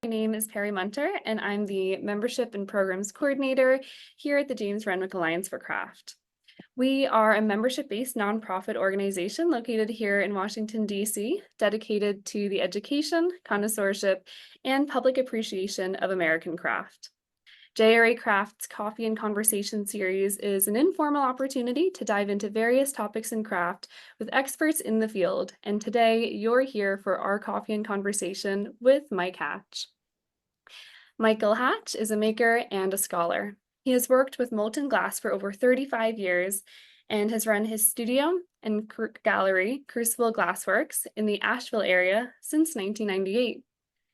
My name is Perry Munter, and I'm the Membership and Programs Coordinator here at the James Renwick Alliance for Craft. We are a membership-based nonprofit organization located here in Washington, D.C., dedicated to the education, connoisseurship, and public appreciation of American craft. JRACraft's Coffee and Conversation series is an informal opportunity to dive into various topics in craft with experts in the field, and today you're here for our Coffee and Conversation with Mike Hatch. Michael Hatch is a maker and a scholar. He has worked with molten glass for over 35 years and has run his studio and gallery, Crucible Glassworks, in the Asheville area since 1998.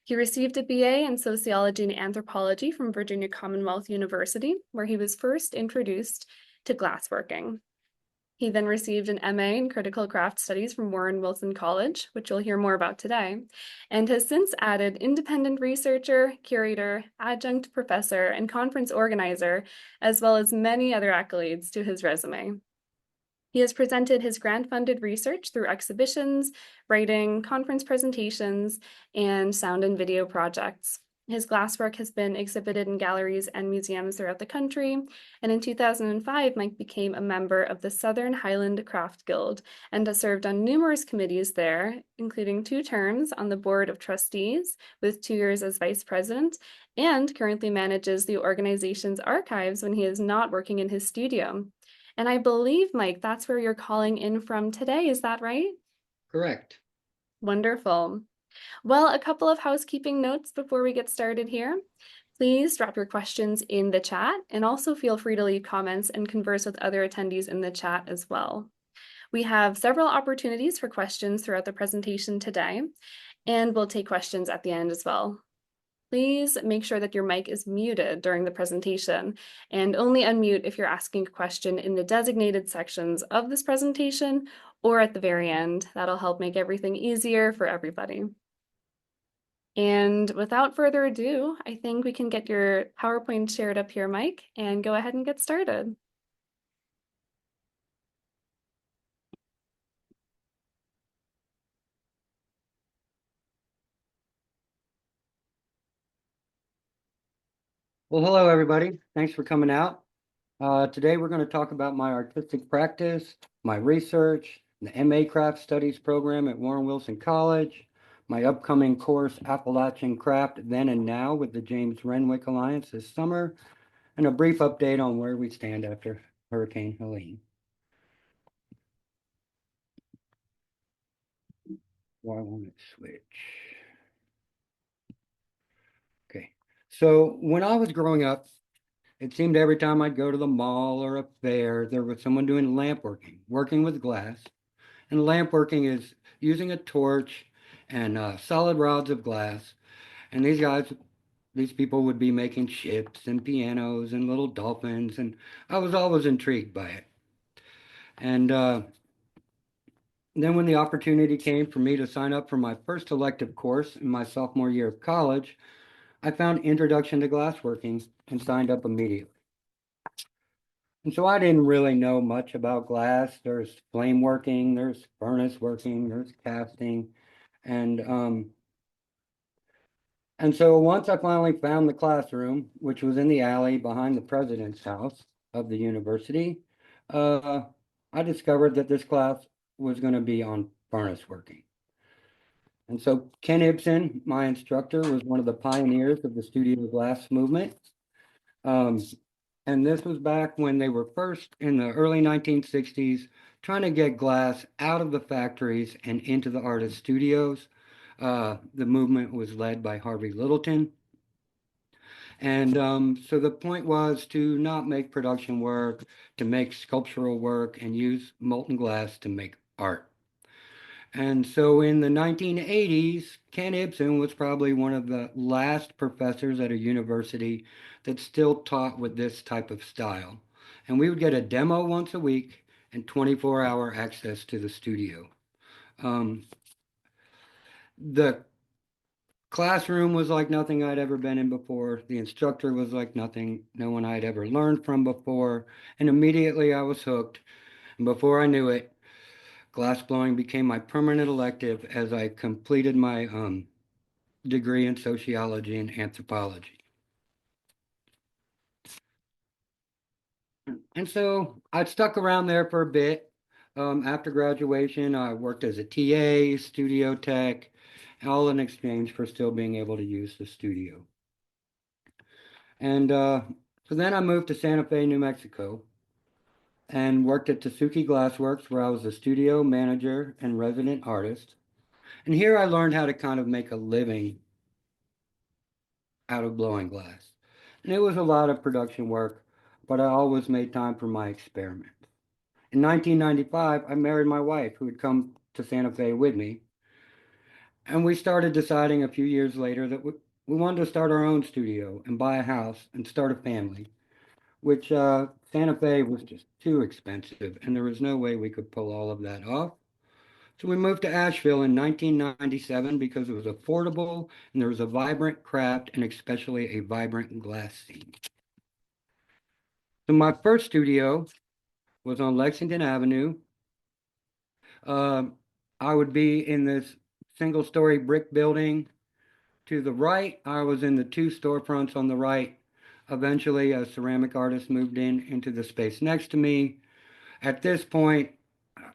He received a BA in Sociology and Anthropology from Virginia Commonwealth University, where he was first introduced to glassworking. He then received an MA in Critical Craft Studies from Warren Wilson College, which you'll hear more about today, and has since added independent researcher, curator, adjunct professor, and conference organizer, as well as many other accolades to his resume. He has presented his grant-funded research through exhibitions, writing, conference presentations, and sound and video projects. His glasswork has been exhibited in galleries and museums throughout the country, and in 2005, Mike became a member of the Southern Highland Craft Guild and has served on numerous committees there, including 2 terms on the Board of Trustees, with 2 years as vice president, and currently manages the organization's archives when he is not working in his studio. And I believe, Mike, that's where you're calling in from today. Is that right? Correct. Wonderful. Well, a couple of housekeeping notes before we get started here. Please drop your questions in the chat, and also feel free to leave comments and converse with other attendees in the chat as well. We have several opportunities for questions throughout the presentation today, and we'll take questions at the end as well. Please make sure that your mic is muted during the presentation, and only unmute if you're asking a question in the designated sections of this presentation or at the very end. That'll help make everything easier for everybody. And without further ado, I think we can get your PowerPoint shared up here, Mike, and go ahead and get started. Well, hello, everybody. Thanks for coming out. Today, we're going to talk about my artistic practice, my research, the MA Craft Studies program at Warren Wilson College, my upcoming course, Appalachian Craft Then and Now with the James Renwick Alliance this summer, and a brief update on where we stand after Hurricane Helene. Why won't it switch? Okay. So when I was growing up, it seemed every time I'd go to the mall or a fair, there was someone doing lamp working with glass. And lamp working is using a torch and solid rods of glass. And these people would be making ships and pianos and little dolphins. And I was always intrigued by it. And then when the opportunity came for me to sign up for my first elective course in my sophomore year of college, I found Introduction to Glassworking and signed up immediately. And so I didn't really know much about glass. There's flame working, there's furnace working, there's casting. And so once I finally found the classroom, which was in the alley behind the president's house of the university, I discovered that this class was going to be on furnace working. And so Ken Ibsen, my instructor, was one of the pioneers of the studio glass movement. And this was back when they were first in the early 1960s trying to get glass out of the factories and into the artist studios. The movement was led by Harvey Littleton. And so the point was to not make production work, to make sculptural work and use molten glass to make art. And so in the 1980s, Ken Ibsen was probably one of the last professors at a university that still taught with this type of style. And we would get a demo once a week and 24-hour access to the studio. The classroom was like nothing I'd ever been in before. The instructor was like no one I'd ever learned from before. And immediately I was hooked. And before I knew it, glass blowing became my permanent elective as I completed my degree in sociology and anthropology. And so I stuck around there for a bit. After graduation, I worked as a TA, studio tech, all in exchange for still being able to use the studio. And so then I moved to Santa Fe, New Mexico, and worked at Tsuki Glassworks, where I was a studio manager and resident artist. And here I learned how to kind of make a living out of blowing glass. And it was a lot of production work, but I always made time for my experiments. In 1995, I married my wife, who had come to Santa Fe with me, and we started deciding a few years later that we wanted to start our own studio and buy a house and start a family, which Santa Fe was just too expensive, and there was no way we could pull all of that off. So we moved to Asheville in 1997 because it was affordable and there was a vibrant craft and especially a vibrant glass scene. So my first studio was on Lexington Avenue. Um, I would be in this single-story brick building. To the right, I was in the two storefronts on the right. Eventually, a ceramic artist moved into the space next to me. At this point,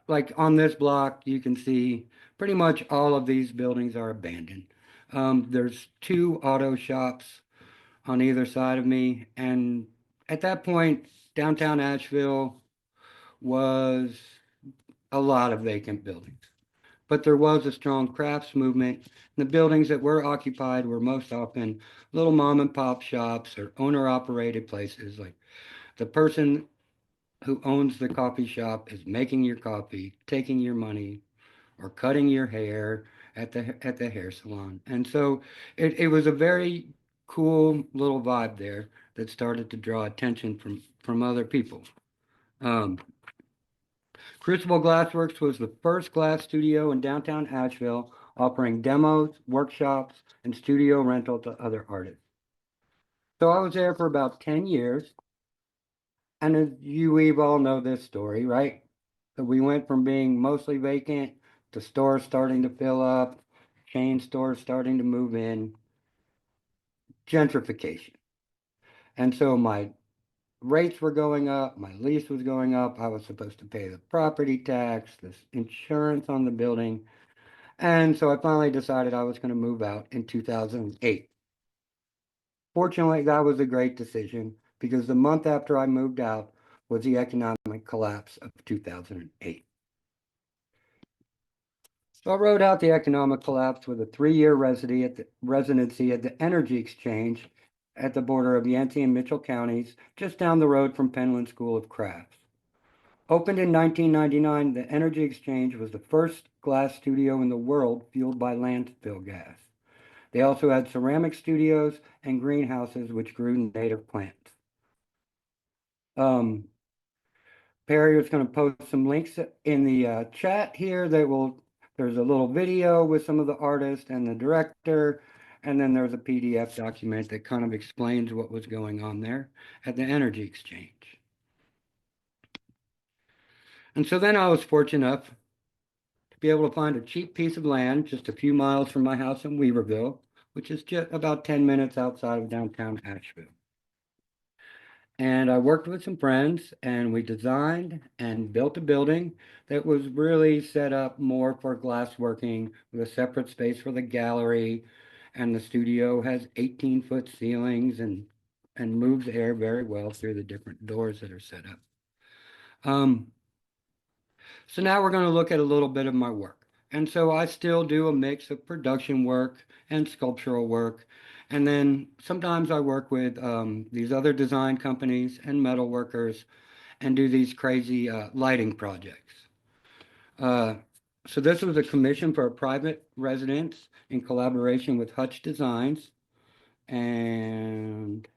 like on this block, you can see pretty much all of these buildings are abandoned. There's two auto shops on either side of me, and at that point, downtown Asheville was a lot of vacant buildings. But there was a strong crafts movement. The buildings that were occupied were most often little mom and pop shops or owner operated places. Like the person who owns the coffee shop is making your coffee, taking your money, or cutting your hair at the hair salon. And so it was a very cool little vibe there that started to draw attention from other people. Um, Crucible Glassworks was the first glass studio in downtown Asheville, offering demos, workshops, and studio rental to other artists. So I was there for about 10 years. And as we've all know this story, right? So we went from being mostly vacant to stores starting to fill up, chain stores starting to move in, gentrification. And so my rates were going up, my lease was going up, I was supposed to pay the property tax, the insurance on the building. And so I finally decided I was going to move out in 2008. Fortunately, that was a great decision because the month after I moved out was the economic collapse of 2008. So I rode out the economic collapse with a 3-year residency at the Energy Exchange at the border of Yancey and Mitchell counties, just down the road from Penland School of Crafts. Opened in 1999, the Energy Exchange was the first glass studio in the world fueled by landfill gas. They also had ceramic studios and greenhouses which grew native plants. Perry is going to post some links in the chat here there's a little video with some of the artists and the director, and then there's a PDF document that kind of explains what was going on there at the Energy Exchange. And so then I was fortunate enough to be able to find a cheap piece of land just a few miles from my house in Weaverville, which is just about 10 minutes outside of downtown Asheville. And I worked with some friends and we designed and built a building that was really set up more for glassworking with a separate space for the gallery. And the studio has 18-foot ceilings and moves air very well through the different doors that are set up. So now we're going to look at a little bit of my work. And so I still do a mix of production work and sculptural work. And then sometimes I work with these other design companies and metal workers and do these crazy lighting projects. So this was a commission for a private residence in collaboration with Hutch Designs. And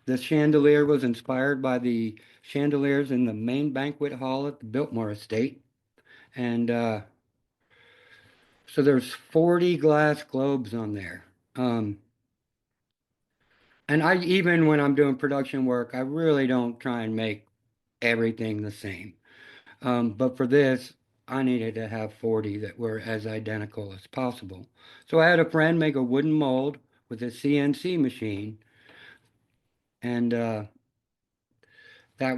this chandelier was inspired by the chandeliers in the main banquet hall at the Biltmore Estate. And so there's 40 glass globes on there. And even when I'm doing production work, I really don't try and make everything the same. But for this, I needed to have 40 that were as identical as possible. So I had a friend make a wooden mold with a CNC machine, and that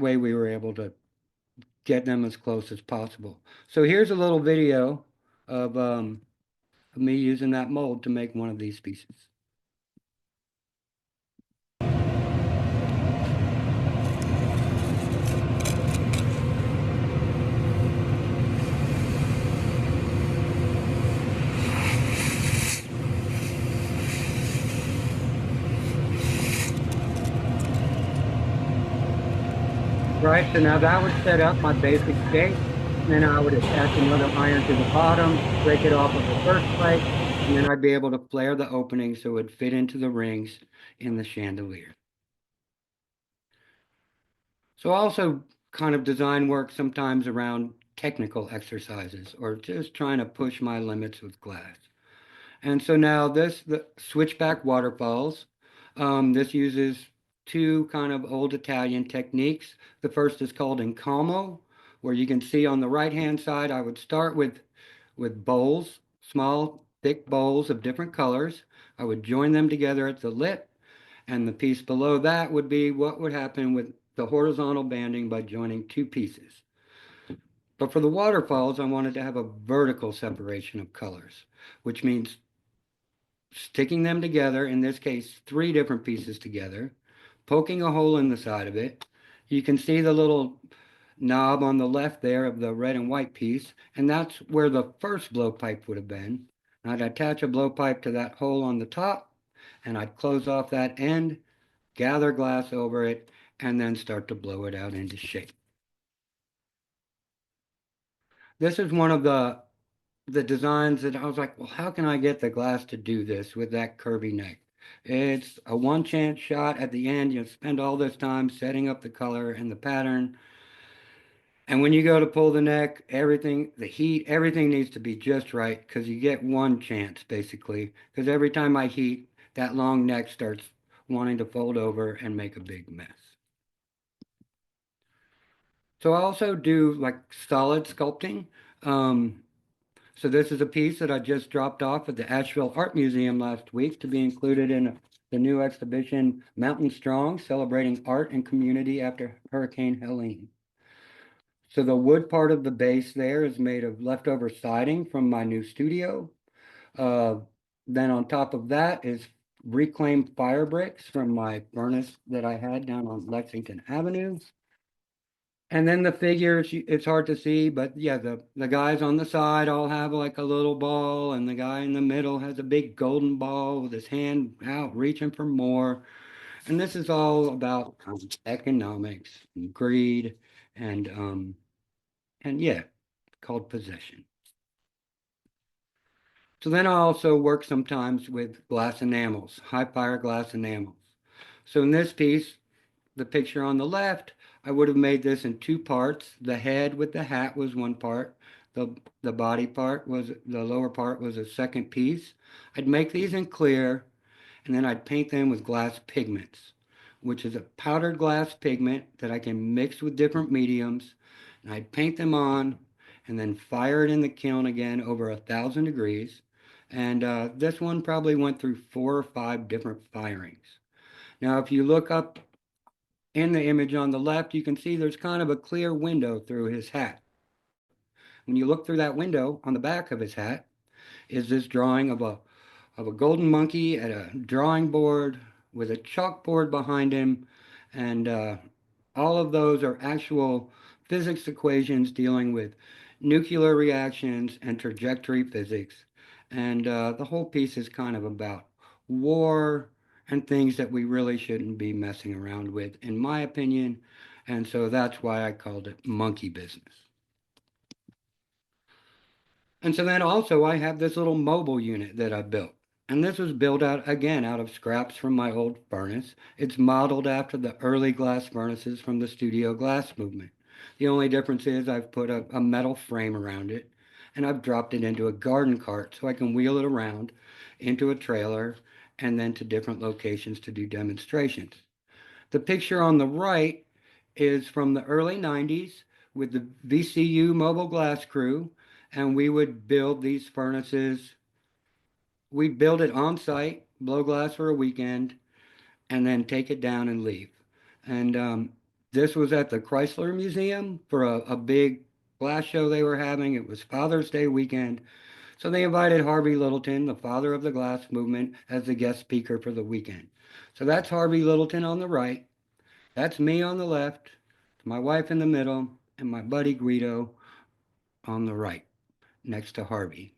way we were able to get them as close as possible. So here's a little video of, of me using that mold to make one of these pieces. Right, so now that would set up my basic shape. Then I would attach another iron to the bottom, break it off of the first plate, and then I'd be able to flare the opening so it would fit into the rings in the chandelier. So I also kind of design work sometimes around technical exercises or just trying to push my limits with glass. And so now the switchback waterfalls. This uses two kind of old Italian techniques. The first is called encalmo, where you can see on the right-hand side, I would start with bowls, small, thick bowls of different colors. I would join them together at the lip, and the piece below that would be what would happen with the horizontal banding by joining two pieces. But for the waterfalls, I wanted to have a vertical separation of colors, which means sticking them together, in this case, three different pieces together, poking a hole in the side of it. You can see the little knob on the left there of the red and white piece, and that's where the first blowpipe would have been. I'd attach a blowpipe to that hole on the top, and I'd close off that end, gather glass over it, and then start to blow it out into shape. This is one of the designs that I was like, well, how can I get the glass to do this with that curvy neck? It's a one chance shot at the end. You spend all this time setting up the color and the pattern. And when you go to pull the neck, everything, the heat, everything needs to be just right because you get one chance basically. Because every time I heat, that long neck starts wanting to fold over and make a big mess. So I also do like solid sculpting. Um, So this is a piece that I just dropped off at the Asheville Art Museum last week to be included in the new exhibition Mountain Strong, celebrating art and community after Hurricane Helene. So the wood part of the base there is made of leftover siding from my new studio. Uh, then on top of that is reclaimed fire bricks from my furnace that I had down on Lexington Avenue. And then the figures, it's hard to see, but yeah, the guys on the side all have like a little ball, and the guy in the middle has a big golden ball with his hand out reaching for more. And this is all about economics and greed and yeah, called possession. So then I also work sometimes with glass enamels, high fire glass enamels. So in this piece, the picture on the left, I would have made this in two parts. The head with the hat was one part. The body part was, the lower part was a second piece. I'd make these in clear, and then I'd paint them with glass pigments, which is a powdered glass pigment that I can mix with different mediums. And I'd paint them on and then fire it in the kiln again over 1,000 degrees. And this one probably went through 4 or 5 different firings. Now, if you look up in the image on the left, you can see there's kind of a clear window through his hat. When you look through that window on the back of his hat is this drawing of a golden monkey at a drawing board with a chalkboard behind him. And all of those are actual physics equations dealing with nuclear reactions and trajectory physics. And the whole piece is kind of about war and things that we really shouldn't be messing around with, in my opinion. And so that's why I called it monkey business. And so then also I have this little mobile unit that I built. And this was built out again out of scraps from my old furnace. It's modeled after the early glass furnaces from the studio glass movement. The only difference is I've put a metal frame around it and I've dropped it into a garden cart so I can wheel it around into a trailer and then to different locations to do demonstrations. The picture on the right is from the early 90s with the VCU mobile glass crew. and we would build these furnaces. We'd build it on site, blow glass for a weekend, and then take it down and leave. And this was at the Chrysler Museum for a big glass show they were having. It was Father's Day weekend. So they invited Harvey Littleton, the father of the glass movement, as the guest speaker for the weekend. So that's Harvey Littleton on the right. That's me on the left, my wife in the middle, and my buddy Guido on the right, next to Harvey.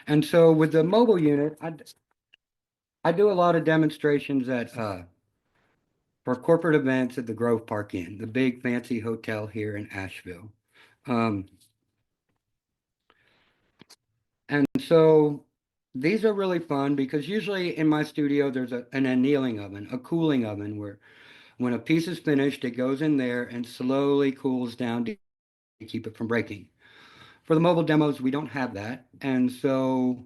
And so with the mobile unit, I do a lot of demonstrations at for corporate events at the Grove Park Inn, the big fancy hotel here in Asheville. And so these are really fun because usually in my studio there's an annealing oven, a cooling oven, where when a piece is finished, it goes in there and slowly cools down to keep it from breaking. For the mobile demos, we don't have that. And so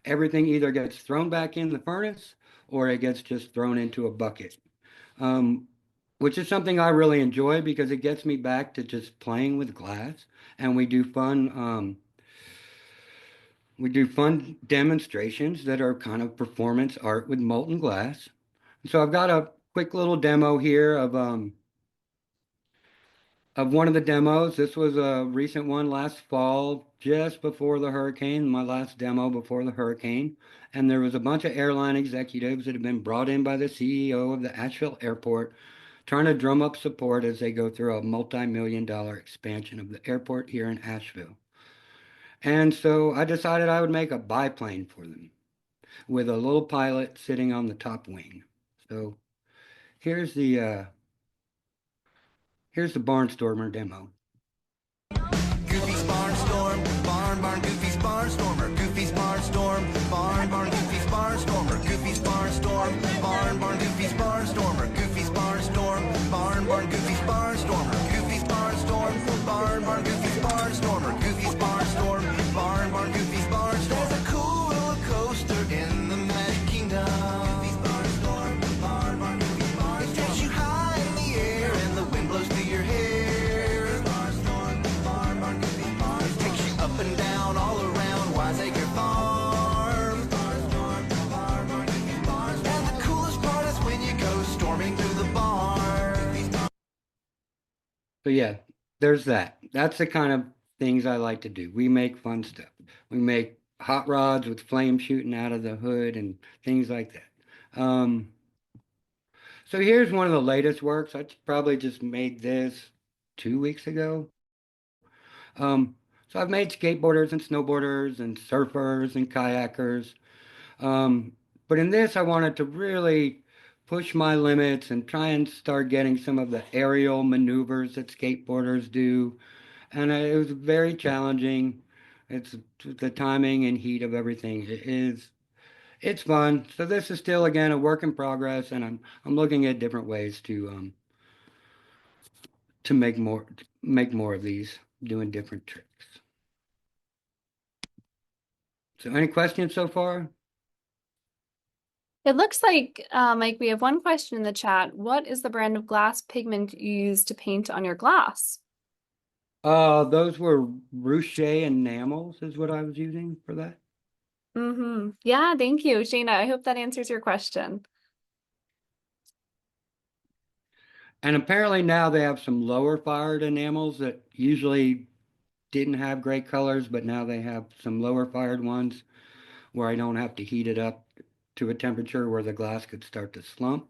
everything either gets thrown back in the furnace or it gets just thrown into a bucket, which is something I really enjoy because it gets me back to just playing with glass. And we do fun demonstrations that are kind of performance art with molten glass. So I've got a quick little demo here of one of the demos. This was a recent one last fall, just before the hurricane, my last demo before the hurricane. And there was a bunch of airline executives that had been brought in by the CEO of the Asheville airport, trying to drum up support as they go through a multi-million-dollar expansion of the airport here in Asheville. And so I decided I would make a biplane for them with a little pilot sitting on the top wing. So here's the Barnstormer demo. Goofy's Barnstorm, barn, Goofy's Barnstormer, Goofy's Barnstorm, barn, Goofy's Barnstormer, Goofy's Barnstorm, barn, Goofy's Barnstormer, Goofy's Barnstorm, barn, Goofy's Barnstormer, Goofy's Barnstorm, barn, Goofy's Barnstormer, Goofy's Barnstorm, barn, Goofy's Barnstorm. There's a cool roller coaster in the Magic Kingdom. Goofy's Barnstorm, barn, Goofy's Barnstorm. It takes you high in the air and the wind blows through your hair. Up and down, all around Wiseacre Farm. And the coolest part is when you go storming through the barn. So yeah, there's that. That's the kind of things I like to do. We make fun stuff. We make hot rods with flame shooting out of the hood and things like that. So here's one of the latest works. I probably just made this 2 weeks ago. So I've made skateboarders and snowboarders and surfers and kayakers. But in this, I wanted to really push my limits and try and start getting some of the aerial maneuvers that skateboarders do. And it was very challenging. It's the timing and heat of everything. It's fun. So this is still, again, a work in progress, and I'm looking at different ways to make more of these, doing different tricks. So any questions so far? It looks like, Mike, we have one question in the chat. What is the brand of glass pigment you use to paint on your glass? Those were Ruche enamels is what I was using for that. Mm-hmm. Yeah, thank you, Shayna. I hope that answers your question. And apparently now they have some lower fired enamels that usually didn't have great colors, but now they have some lower fired ones where I don't have to heat it up to a temperature where the glass could start to slump.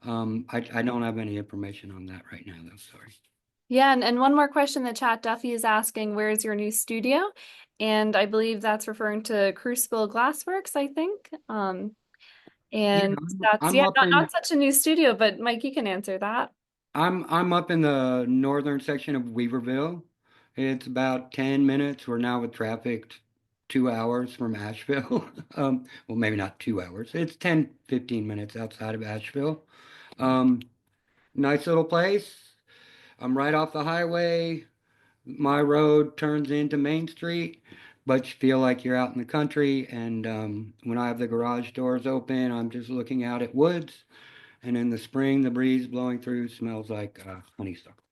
I don't have any information on that right now, though. Sorry. Yeah, and one more question in the chat. Duffy is asking, where's your new studio? And I believe that's referring to Crucible Glassworks, I think. And that's, I'm yeah, up not such a new studio, but Mike, you can answer that. I'm up in the northern section of Weaverville. It's about 10 minutes. We're now with traffic 2 hours from Asheville. Well, maybe not 2 hours. It's 10, 15 minutes outside of Asheville. Nice little place. I'm right off the highway. My road turns into Main Street, but you feel like you're out in the country. And when I have the garage doors open, I'm just looking out at woods. And in the spring, the breeze blowing through smells like honeysuckle.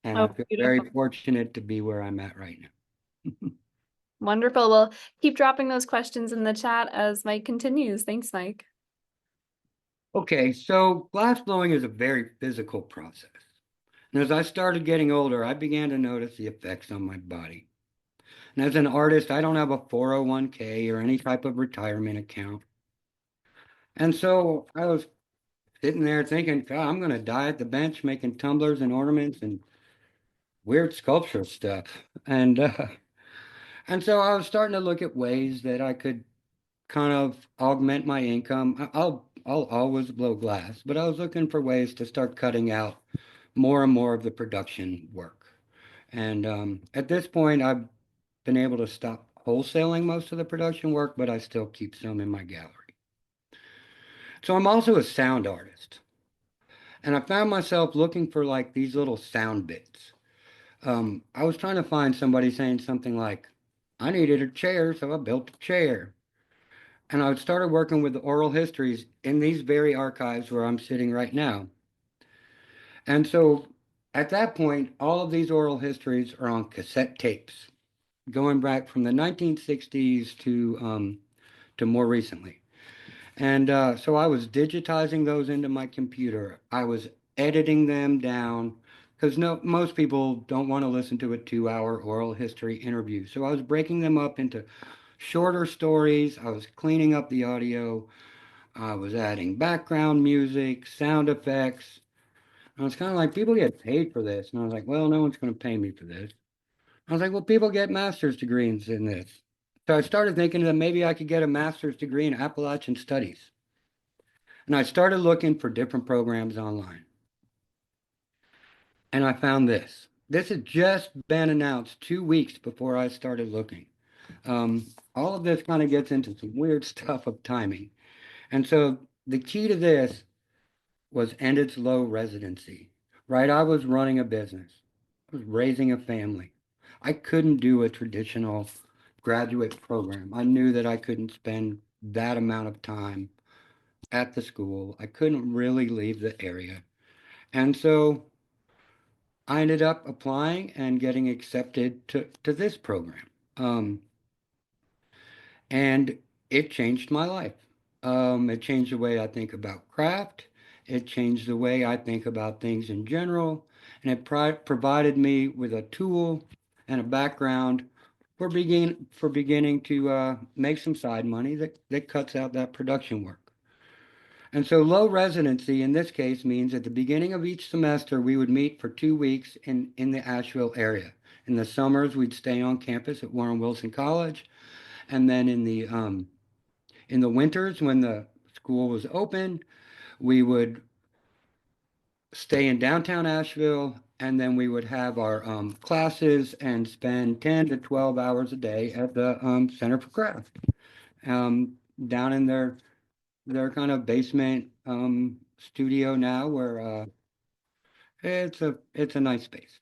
And I Oh, feel beautiful. very fortunate to be where I'm at right now. Wonderful. Well, keep dropping those questions in the chat as Mike continues. Thanks, Mike. Okay, so glass blowing is a very physical process. And as I started getting older, I began to notice the effects on my body. And as an artist, I don't have a 401k or any type of retirement account. And so I was sitting there thinking, God, I'm going to die at the bench making tumblers and ornaments and weird sculpture stuff. And so I was starting to look at ways that I could kind of augment my income. I'll always blow glass, but I was looking for ways to start cutting out more and more of the production work. And at this point, I've been able to stop wholesaling most of the production work, but I still keep some in my gallery. So I'm also a sound artist. And I found myself looking for like these little sound bits. I was trying to find somebody saying something like, I needed a chair, so I built a chair. And I started working with the oral histories in these very archives where I'm sitting right now. And so at that point, all of these oral histories are on cassette tapes, going back from the 1960s to more recently. And so I was digitizing those into my computer. I was editing them down because most people don't want to listen to a 2-hour oral history interview. So I was breaking them up into shorter stories. I was cleaning up the audio. I was adding background music, sound effects. I was kind of like, people get paid for this. And I was like, well, no one's going to pay me for this. I was like, well, people get master's degrees in this. So I started thinking that maybe I could get a master's degree in Appalachian studies. And I started looking for different programs online. And I found this. This had just been announced 2 weeks before I started looking. All of this kind of gets into some weird stuff of timing. And so the key to this was end its low residency, right? I was running a business. I was raising a family. I couldn't do a traditional graduate program. I knew that I couldn't spend that amount of time at the school. I couldn't really leave the area. And so I ended up applying and getting accepted to this program. And it changed my life. It changed the way I think about craft. It changed the way I think about things in general. And it provided me with a tool and a background for beginning to make some side money that cuts out that production work. And so low residency in this case means at the beginning of each semester, we would meet for 2 weeks in the Asheville area. In the summers, we'd stay on campus at Warren Wilson College. And then in the winters, when the school was open, we would stay in downtown Asheville, and then we would have our classes and spend 10 to 12 hours a day at the Center for Craft, down in their kind of basement studio now, where it's a nice space.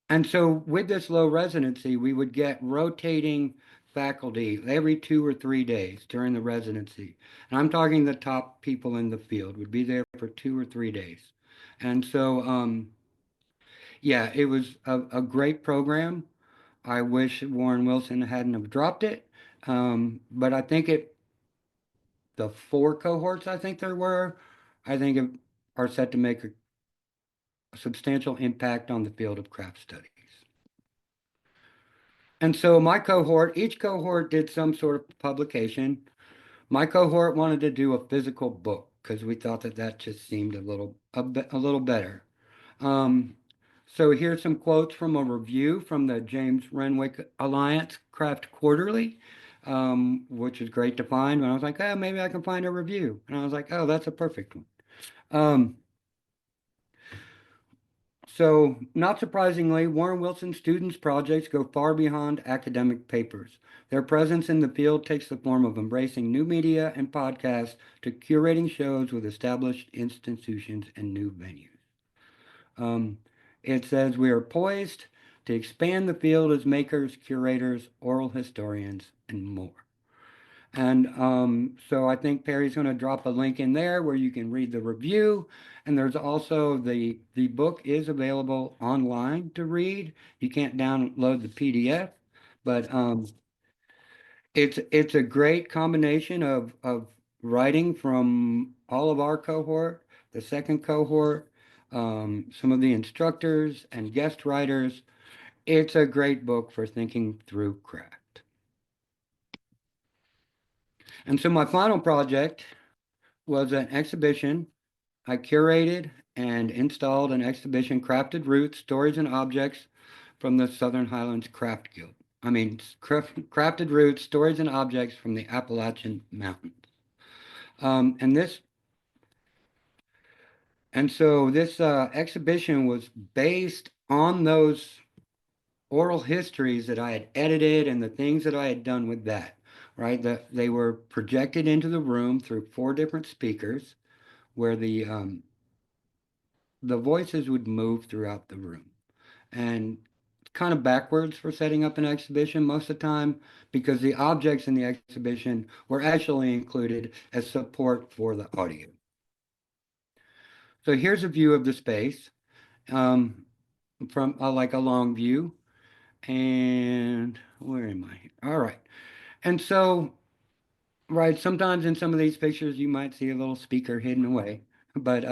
And so with this low residency, we would get rotating faculty every 2 or 3 days during the residency. And I'm talking the top people in the field would be there for 2 or 3 days. And so, yeah, it was a great program. I wish Warren Wilson hadn't have dropped it. But I think the 4 cohorts I think there were, I think are set to make a substantial impact on the field of craft studies. And so each cohort did some sort of publication. My cohort wanted to do a physical book because we thought that just seemed a little better. So here's some quotes from a review from the James Renwick Alliance Craft Quarterly, which is great to find. And I was like, oh, maybe I can find a review. And I was like, oh, that's a perfect one. So, not surprisingly, Warren Wilson students' projects go far beyond academic papers. Their presence in the field takes the form of embracing new media and podcasts to curating shows with established institutions and new venues. It says we are poised to expand the field as makers, curators, oral historians, and more. And so I think Perry's going to drop a link in there where you can read the review. And there's also the book is available online to read. You can't download the PDF, But it's a great combination of writing from all of our cohort, the second cohort, some of the instructors and guest writers. It's a great book for thinking through craft. And so my final project was an exhibition. I curated and installed an exhibition, Crafted Roots, Stories and Objects from the Southern Highlands Craft Guild. Crafted Roots, Stories and Objects from the Appalachian Mountains. And so this exhibition was based on those oral histories that I had edited and the things that I had done with that, right? That they were projected into the room through 4 different speakers, where the voices would move throughout the room. And kind of backwards for setting up an exhibition most of the time, because the objects in the exhibition were actually included as support for the audio. So here's a view of the space from like a long view. And where am I? All right. And so, right, sometimes in some of these pictures, you might see a little speaker hidden away. But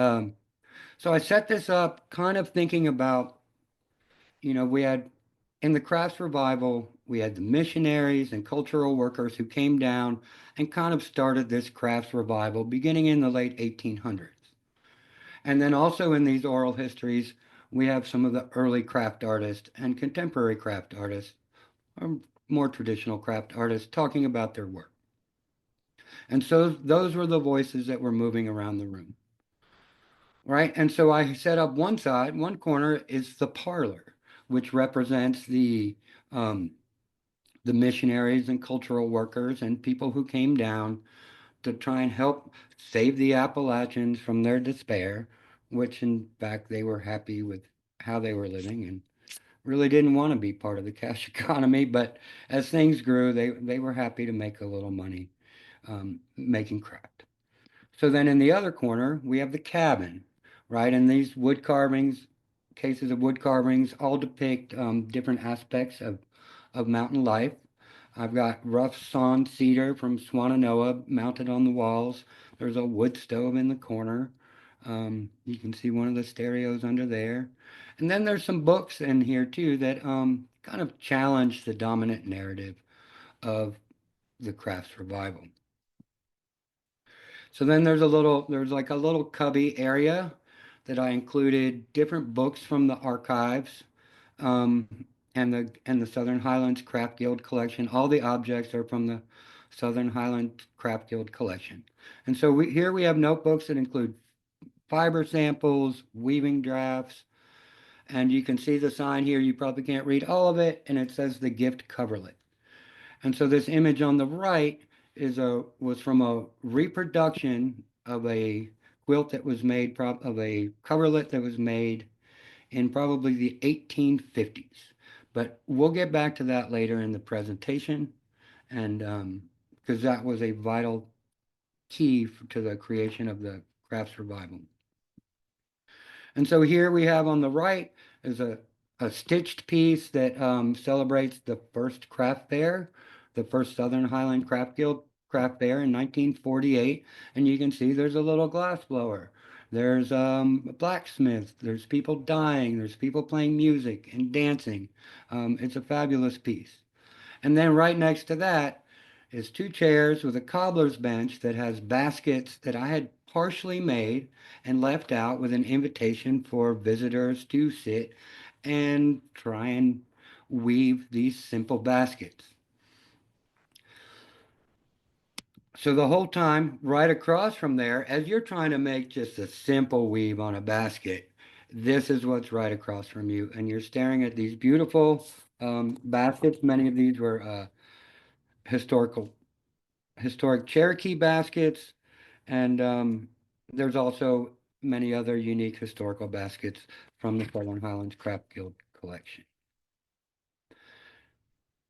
so I set this up kind of thinking about, we had in the crafts revival, we had the missionaries and cultural workers who came down and kind of started this crafts revival beginning in the late 1800s. And then also in these oral histories, we have some of the early craft artists and contemporary craft artists, or more traditional craft artists, talking about their work. And so those were the voices that were moving around the room. Right? And so I set up one corner is the parlor, which represents the missionaries and cultural workers and people who came down to try and help save the Appalachians from their despair, which in fact they were happy with how they were living and really didn't want to be part of the cash economy. But as things grew, they were happy to make a little money making craft. So then in the other corner, we have the cabin, right? And these wood carvings, cases of wood carvings, all depict different aspects of mountain life. I've got rough sawn cedar from Swannanoa mounted on the walls. There's a wood stove in the corner. You can see one of the stereos under there. And then there's some books in here too that kind of challenge the dominant narrative of the crafts revival. So then there's like a little cubby area that I included different books from the archives, and the Southern Highlands Craft Guild collection. All the objects are from the Southern Highland Craft Guild collection. And so here we have notebooks that include fiber samples, weaving drafts, and you can see the sign here. You probably can't read all of it, and it says the gift coverlet. And so this image on the right was from a reproduction of a quilt that was made of a coverlet that was made in probably the 1850s. But we'll get back to that later in the presentation, and because that was a vital key to the creation of the crafts revival. And so here we have on the right is a stitched piece that celebrates the first craft fair, the first Southern Highland Craft Guild craft fair in 1948. And you can see there's a little glass blower. There's a blacksmith, there's people dyeing, there's people playing music and dancing. It's a fabulous piece. And then right next to that is 2 chairs with a cobbler's bench that has baskets that I had partially made and left out with an invitation for visitors to sit and try and weave these simple baskets. So the whole time, right across from there, as you're trying to make just a simple weave on a basket, this is what's right across from you. And you're staring at these beautiful baskets. Many of these were historic Cherokee baskets. And there's also many other unique historical baskets from the Southern Highlands Craft Guild collection.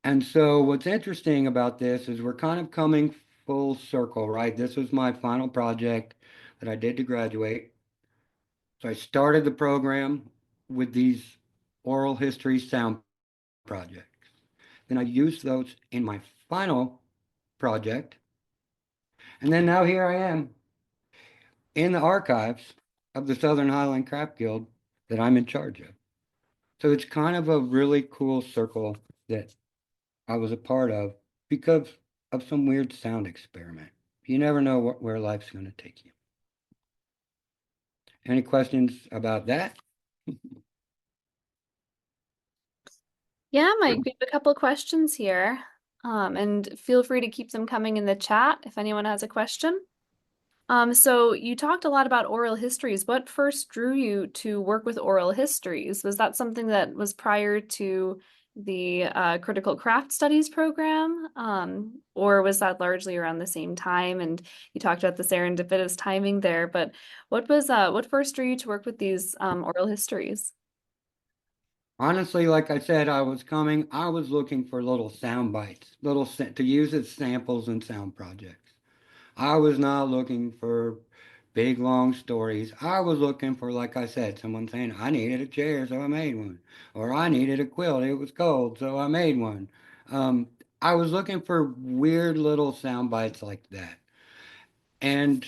And so what's interesting about this is we're kind of coming full circle, right? This was my final project that I did to graduate. So I started the program with these oral history sound projects. Then I used those in my final project. And then now here I am in the archives of the Southern Highland Craft Guild that I'm in charge of. So it's kind of a really cool circle that I was a part of because of some weird sound experiment. You never know where life's going to take you. Any questions about that? Yeah, Mike, we have a couple questions here. And feel free to keep them coming in the chat if anyone has a question. So you talked a lot about oral histories. What first drew you to work with oral histories? Was that something that was prior to the critical craft studies program? Or was that largely around the same time? And you talked about the serendipitous timing there, but what first drew you to work with these oral histories? Honestly, like I said, I was looking for little sound bites, to use as samples in sound projects. I was not looking for big, long stories. I was looking for, like I said, someone saying, I needed a chair, so I made one. Or I needed a quilt, it was cold, so I made one. Um, I was looking for weird little sound bites like that. And,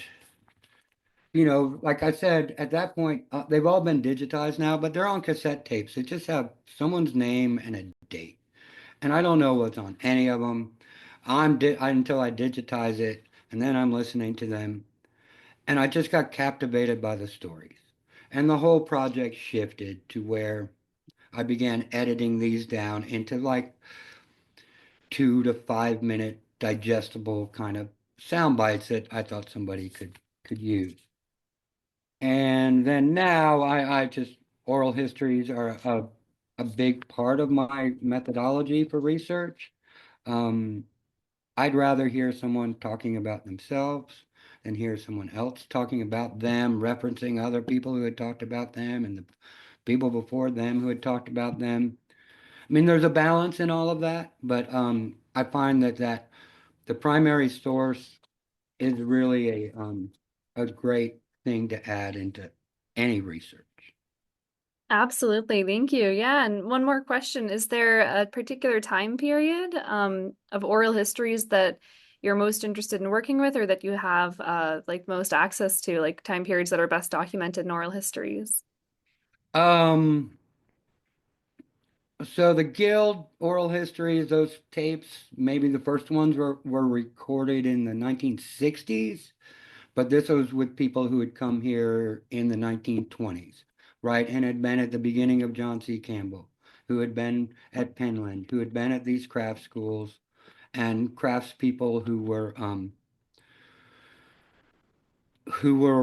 like I said, at that point, they've all been digitized now, but they're on cassette tapes. They just have someone's name and a date. And I don't know what's on any of them. Until I digitize it, and then I'm listening to them. And I just got captivated by the stories. And the whole project shifted to where I began editing these down into like 2 to 5 minute digestible kind of sound bites that I thought somebody could use. And then now I just oral histories are a big part of my methodology for research. Um, I'd rather hear someone talking about themselves than hear someone else talking about them, referencing other people who had talked about them and the people before them who had talked about them. I mean, there's a balance in all of that, but I find that the primary source is really a great thing to add into any research. Absolutely, thank you. Yeah, and one more question. Is there a particular time period of oral histories that you're most interested in working with or that you have like most access to, like time periods that are best documented in oral histories? Um, so the Guild oral histories, those tapes, maybe the first ones were recorded in the 1960s. But this was with people who had come here in the 1920s, right? And had been at the beginning of John C. Campbell, who had been at Penland, who had been at these craft schools, and craftspeople who were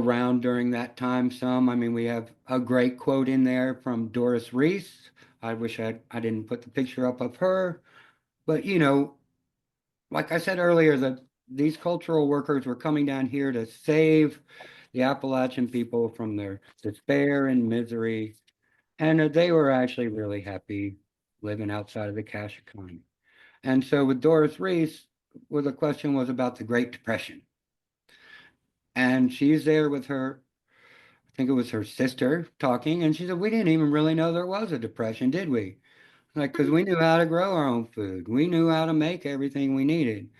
around during that time. I mean, we have a great quote in there from Doris Reese. I wish I didn't put the picture up of her, but like I said earlier, that these cultural workers were coming down here to save the Appalachian people from their despair and misery, and they were actually really happy living outside of the cash economy. And so with Doris Reese, well, the question was about the Great Depression. And she's there with her, I think it was her sister talking, and she said, we didn't even really know there was a depression, did we? Like, because we knew how to grow our own food. We knew how to make everything we needed.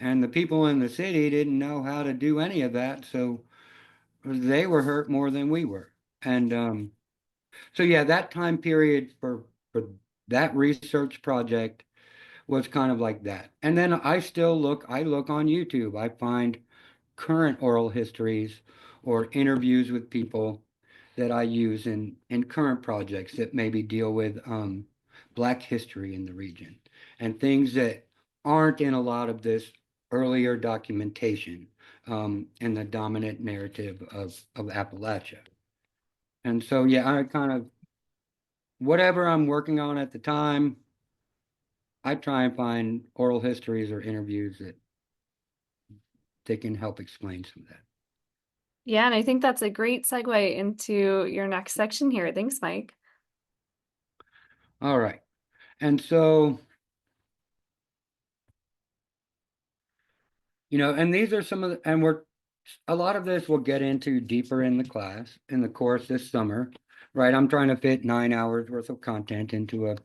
And the people in the city didn't know how to do any of that, so they were hurt more than we were. And so yeah, that time period for that research project was kind of like that. And then I look on YouTube. I find current oral histories or interviews with people that I use in current projects that maybe deal with Black history in the region and things that aren't in a lot of this earlier documentation in the dominant narrative of Appalachia. And so, yeah, I kind of, whatever I'm working on at the time, I try and find oral histories or interviews that they can help explain some of that. Yeah, and I think that's a great segue into your next section here. Thanks, Mike. All right. And so, and these are some of the, and a lot of this we'll get into deeper in the course this summer, right? I'm trying to fit 9 hours worth of content into a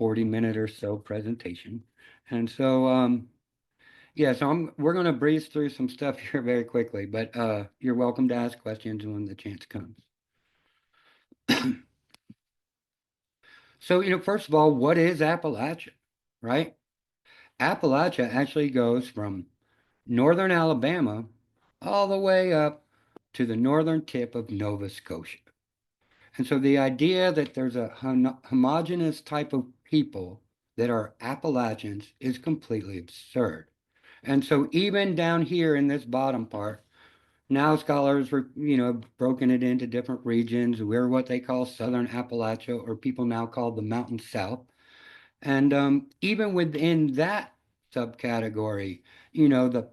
40-minute or so presentation. And so, yeah, so we're going to breeze through some stuff here very quickly, but you're welcome to ask questions when the chance comes. So, first of all, what is Appalachia, right? Appalachia actually goes from northern Alabama all the way up to the northern tip of Nova Scotia. And so the idea that there's a homogeneous type of people that are Appalachians is completely absurd. And so even down here in this bottom part, now scholars were, broken it into different regions. We're what they call Southern Appalachia, or people now call the Mountain South. And even within that subcategory, the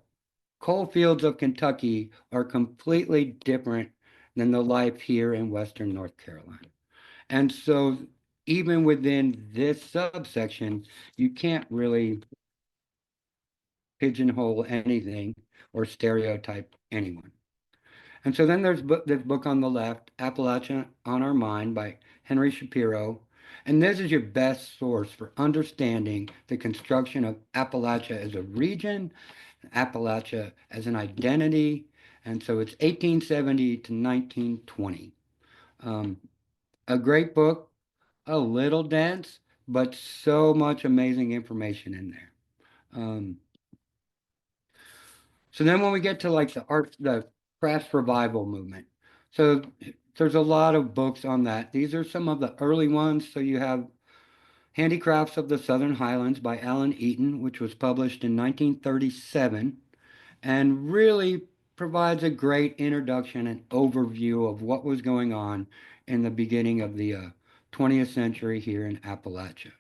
coal fields of Kentucky are completely different than the life here in Western North Carolina. And so even within this subsection, you can't really pigeonhole anything or stereotype anyone. And so then there's this book on the left, Appalachia on Our Mind by Henry Shapiro. And this is your best source for understanding the construction of Appalachia as a region, Appalachia as an identity. And so it's 1870 to 1920. A great book, a little dense, but so much amazing information in there. So then when we get to like the crafts revival movement, so there's a lot of books on that. These are some of the early ones. So you have Handicrafts of the Southern Highlands by Alan Eaton, which was published in 1937, and really provides a great introduction and overview of what was going on in the beginning of the 20th century here in Appalachia.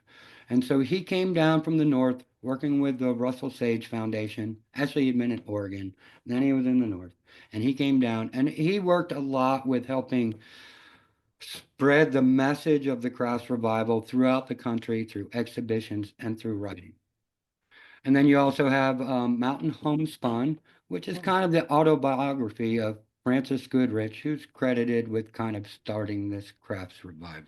And so he came down from the north working with the Russell Sage Foundation. Actually, he'd been in Oregon, then he was in the north. And he came down and he worked a lot with helping spread the message of the crafts revival throughout the country through exhibitions and through writing. And then you also have Mountain Homespun, which is kind of the autobiography of Francis Goodrich, who's credited with kind of starting this crafts revival.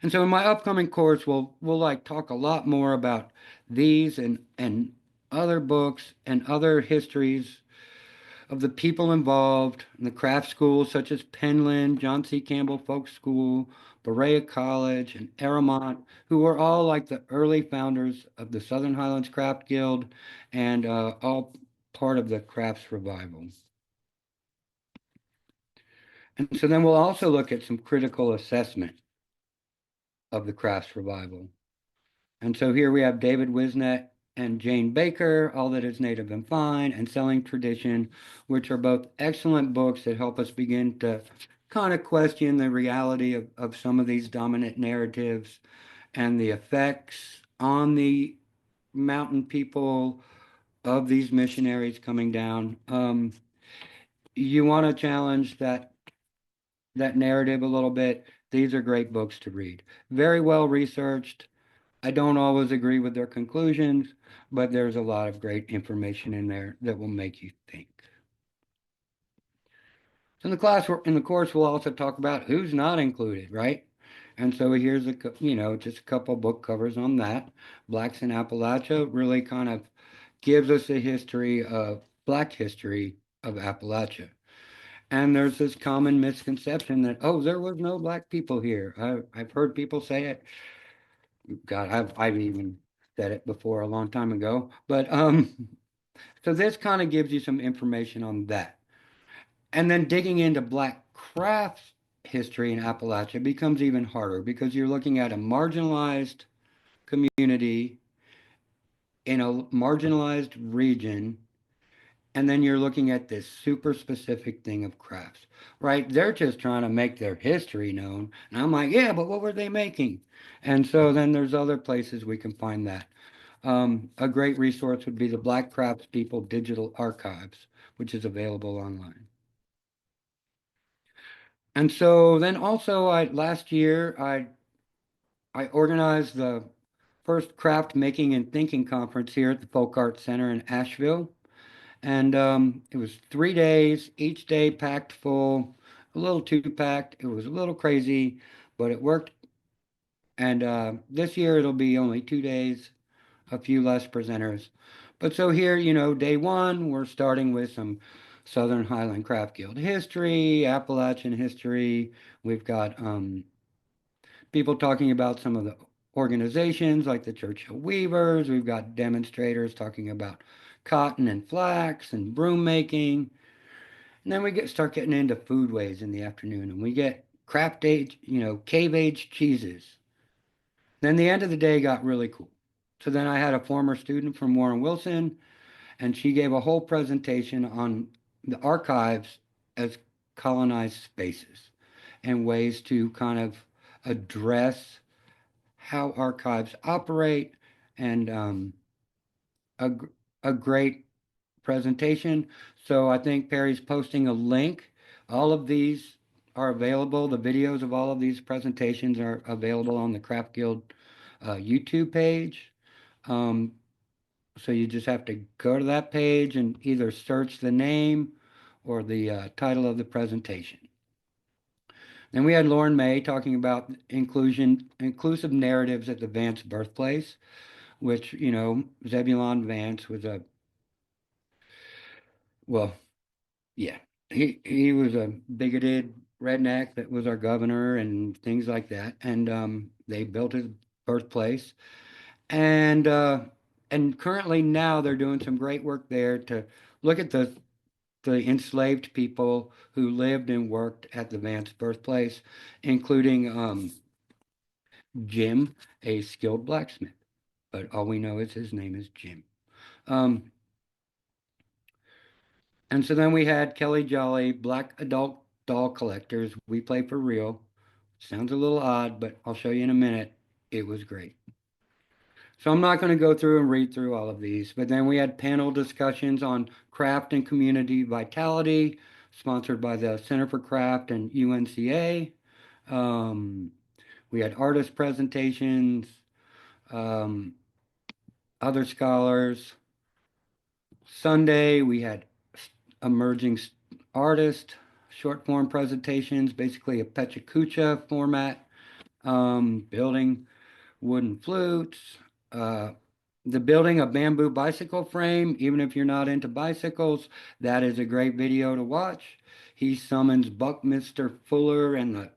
And so in my upcoming course, we'll like talk a lot more about these and other books and other histories of the people involved in the craft schools such as Penland, John C. Campbell Folk School, Berea College, and Aramont, who were all like the early founders of the Southern Highlands Craft Guild and all part of the crafts revival. And so then we'll also look at some critical assessment of the crafts revival. And so here we have David Wisnet and Jane Baker, All That Is Native and Fine, and Selling Tradition, which are both excellent books that help us begin to kind of question the reality of some of these dominant narratives and the effects on the mountain people of these missionaries coming down. You want to challenge that narrative a little bit. These are great books to read. Very well researched. I don't always agree with their conclusions, but there's a lot of great information in there that will make you think. So in the course, we'll also talk about who's not included, right? And so here's just a couple book covers on that. Blacks in Appalachia really kind of gives us a history of Black history of Appalachia. And there's this common misconception that, oh, there was no Black people here. I've heard people say it. God, I've even said it before a long time ago. But so this kind of gives you some information on that. And then digging into Black crafts history in Appalachia becomes even harder because you're looking at a marginalized community in a marginalized region. And then you're looking at this super specific thing of crafts, right? They're just trying to make their history known. And I'm like, yeah, but what were they making? And so then there's other places we can find that. A great resource would be the Black Craftspeople Digital Archives, which is available online. And so then also last year, I organized the first craft making and thinking conference here at the Folk Arts Center in Asheville. And it was 3 days, each day packed full, a little too packed. It was a little crazy, but it worked. And this year it'll be only 2 days, a few less presenters. But so here, day one, we're starting with some Southern Highland Craft Guild history, Appalachian history. We've got people talking about some of the organizations like the Churchill Weavers. We've got demonstrators talking about cotton and flax and broom making. And then we start getting into foodways in the afternoon, and we get craft age, cave age cheeses. Then the end of the day got really cool. So then I had a former student from Warren Wilson, and she gave a whole presentation on the archives as colonized spaces and ways to kind of address how archives operate, and a, a great presentation. So I think Perry's posting a link. All of these are available. The videos of all of these presentations are available on the Craft Guild YouTube page. So you just have to go to that page and either search the name or the title of the presentation. Then we had Lauren May talking about inclusive narratives at the Vance birthplace, which, Zebulon Vance was well, yeah, he was a bigoted redneck that was our governor and things like that. And they built his birthplace. And currently now they're doing some great work there to look at the enslaved people who lived and worked at the Vance birthplace, including Jim, a skilled blacksmith. But all we know is his name is Jim. Um, and so then we had Kelly Jolly, Black Adult Doll Collectors. We play for real. Sounds a little odd, but I'll show you in a minute. It was great. So I'm not going to go through and read through all of these, but then we had panel discussions on craft and community vitality, sponsored by the Center for Craft and UNCA. We had artist presentations, um, other scholars. Sunday, we had emerging artist, short form presentations, basically a Pechakucha format, building wooden flutes, the building a bamboo bicycle frame. Even if you're not into bicycles, that is a great video to watch. He summons Buckminster Fuller and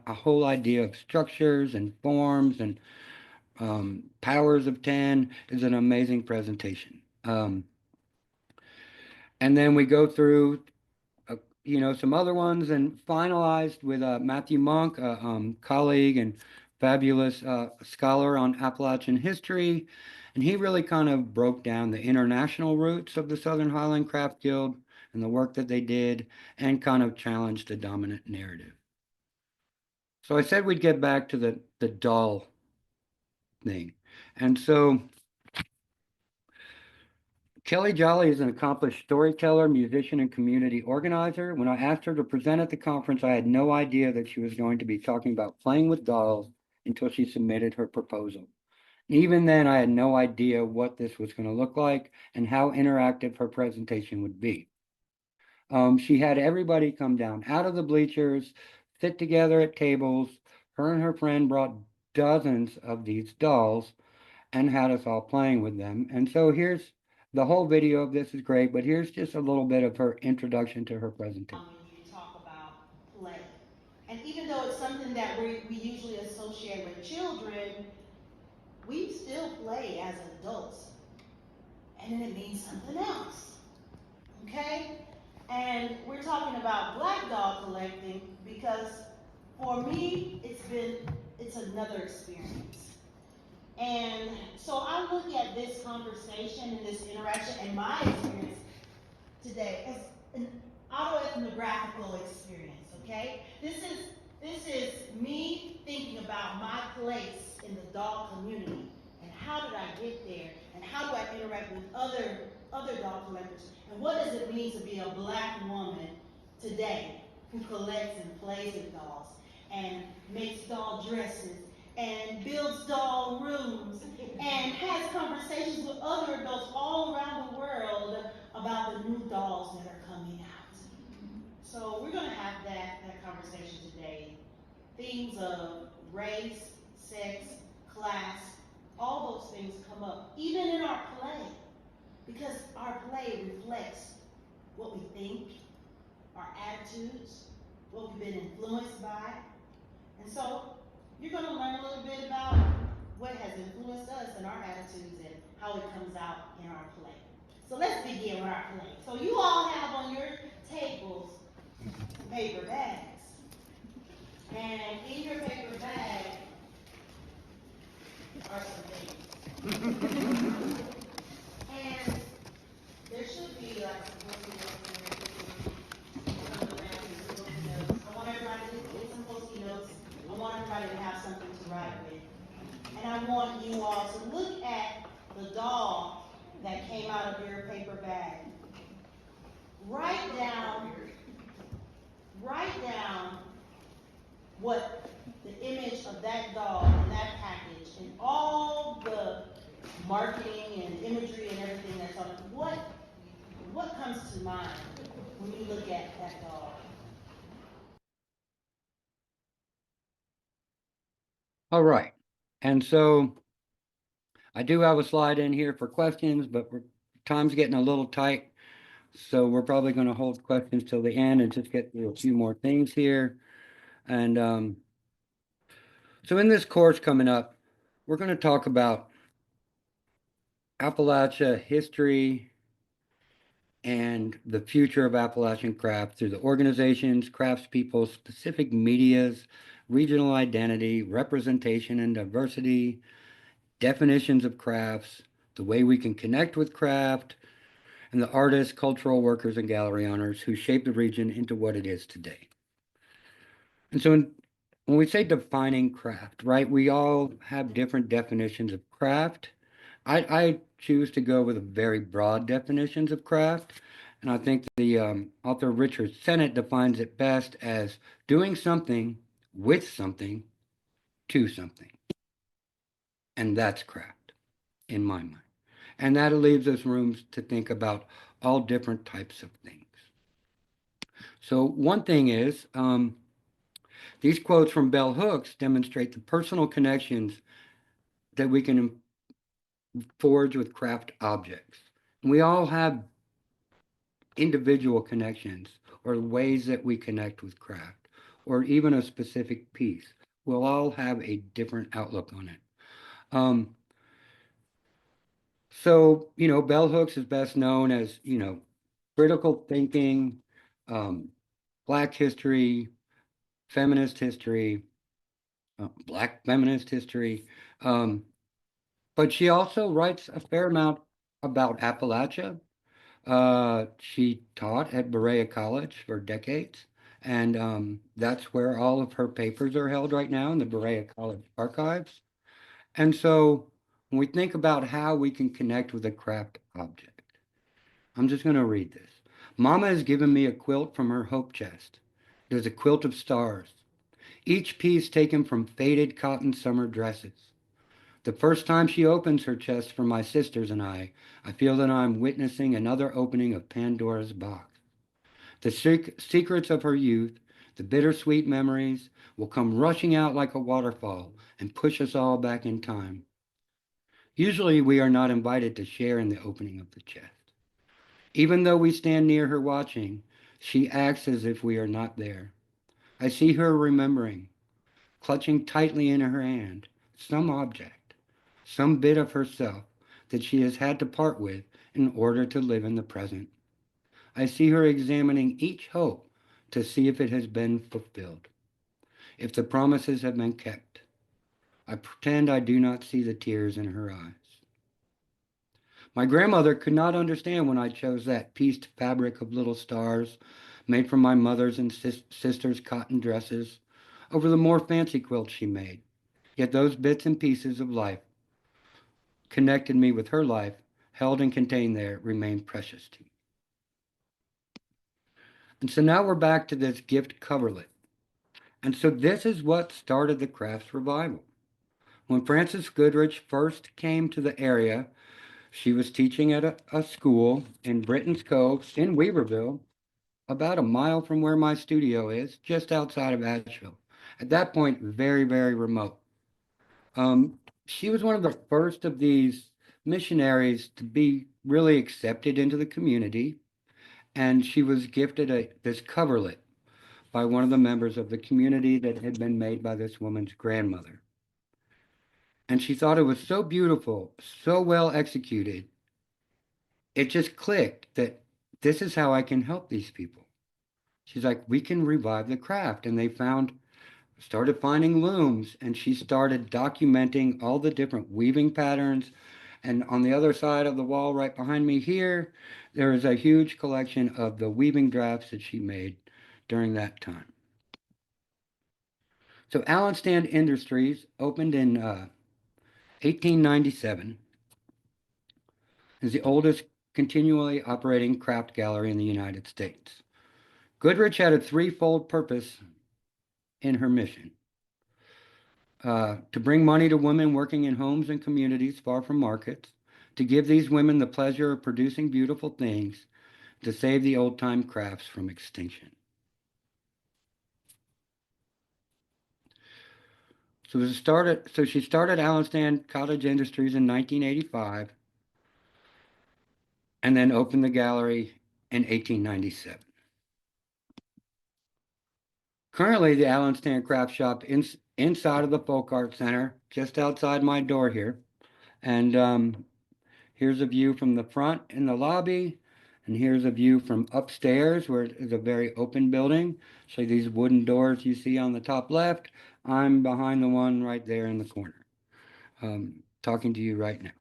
a whole idea of structures and forms and powers of 10 is an amazing presentation. And then we go through some other ones and finalized with Matthew Monk, a colleague and fabulous scholar on Appalachian history. And he really kind of broke down the international roots of the Southern Highland Craft Guild and the work that they did and kind of challenged the dominant narrative. So I said we'd get back to the doll thing. And so Kelly Jolly is an accomplished storyteller, musician, and community organizer. When I asked her to present at the conference, I had no idea that she was going to be talking about playing with dolls until she submitted her proposal. Even then, I had no idea what this was going to look like and how interactive her presentation would be. She had everybody come down out of the bleachers, sit together at tables. Her and her friend brought dozens of these dolls and had us all playing with them. And so here's the whole video of this is great, but here's just a little bit of her introduction to her presentation. You talk about play. And even though it's something that we usually associate with children, we still play as adults. And then it means something else. Okay? And we're talking about black doll collecting because for me, it's another experience. And so I look at this conversation and this interaction and my experience today as an autoethnographical experience, okay? This is me thinking about my place in the doll community and how did I get there and how do I interact with other doll collectors and what does it mean to be a black woman today who collects and plays with dolls and makes doll dresses and builds doll rooms and has conversations with other adults all around the world about the new dolls that are coming out. So we're gonna have that conversation today. Themes of race, sex, class, all those things come up, even in our play, because our play reflects what we think, our attitudes, what we've been influenced by. And so you're gonna learn a little bit about what has influenced us and our attitudes and how it comes out in our play. So let's begin with our play. So you all have on your tables paper bags. And in your paper bag are some things. And there should be like some post-it notes. I want everybody to get some post-it notes. I want everybody to have something to write with. And I want you all to look at the doll that came out of your paper bag. Write down what the image of that doll and that package and all the marketing and imagery and everything that's on it. What comes to mind when you look at that doll? All right. And so I do have a slide in here for questions, but time's getting a little tight. So we're probably going to hold questions till the end and just get through a few more things here. And so in this course coming up, we're going to talk about Appalachia history and the future of Appalachian craft through the organizations, craftspeople, specific medias, regional identity, representation and diversity, definitions of crafts, the way we can connect with craft, and the artists, cultural workers, and gallery owners who shaped the region into what it is today. And so when we say defining craft, right, we all have different definitions of craft. I choose to go with a very broad definitions of craft. And I think the author Richard Sennett defines it best as doing something with something to something. And that's craft in my mind. And that leaves us room to think about all different types of things. So one thing is, these quotes from Bell Hooks demonstrate the personal connections that we can forge with craft objects. And we all have individual connections or ways that we connect with craft, or even a specific piece. We'll all have a different outlook on it. So, Bell Hooks is best known as, critical thinking, Black history, feminist history, Black feminist history. But she also writes a fair amount about Appalachia. She taught at Berea College for decades, and that's where all of her papers are held right now in the Berea College archives. And so when we think about how we can connect with a craft object, I'm just going to read this. Mama has given me a quilt from her hope chest. It is a quilt of stars, each piece taken from faded cotton summer dresses. The first time she opens her chest for my sisters and I feel that I'm witnessing another opening of Pandora's box. The secrets of her youth, the bittersweet memories, will come rushing out like a waterfall and push us all back in time. Usually we are not invited to share in the opening of the chest. Even though we stand near her watching, she acts as if we are not there. I see her remembering, clutching tightly in her hand, some object, some bit of herself that she has had to part with in order to live in the present. I see her examining each hope to see if it has been fulfilled, if the promises have been kept. I pretend I do not see the tears in her eyes. My grandmother could not understand when I chose that pieced fabric of little stars made from my mother's and sister's cotton dresses over the more fancy quilts she made. Yet those bits and pieces of life connected me with her life, held and contained there, remain precious to me. And so now we're back to this gift coverlet. And so this is what started the crafts revival. When Frances Goodrich first came to the area, she was teaching at a school in Britton's Cove in Weaverville. about a mile from where my studio is, just outside of Asheville. At that point, very, very remote. She was one of the first of these missionaries to be really accepted into the community, and she was gifted this coverlet by one of the members of the community that had been made by this woman's grandmother. And she thought it was so beautiful, so well executed. It just clicked that this is how I can help these people. She's like, we can revive the craft. And they started finding looms, and she started documenting all the different weaving patterns. And on the other side of the wall, right behind me here, there is a huge collection of the weaving drafts that she made during that time. So Allen Stand Industries opened in 1897. Is the oldest continually operating craft gallery in the United States. Goodrich had a threefold purpose in her mission. To bring money to women working in homes and communities far from markets, to give these women the pleasure of producing beautiful things, to save the old-time crafts from extinction. So she started Allen Stand Cottage Industries in 1985, and then opened the gallery in 1897. Currently, the Allen Stand Craft Shop inside of the Folk Art Center, just outside my door here. And here's a view from the front in the lobby. And here's a view from upstairs, where it is a very open building. So these wooden doors you see on the top left, I'm behind the one right there in the corner, talking to you right now.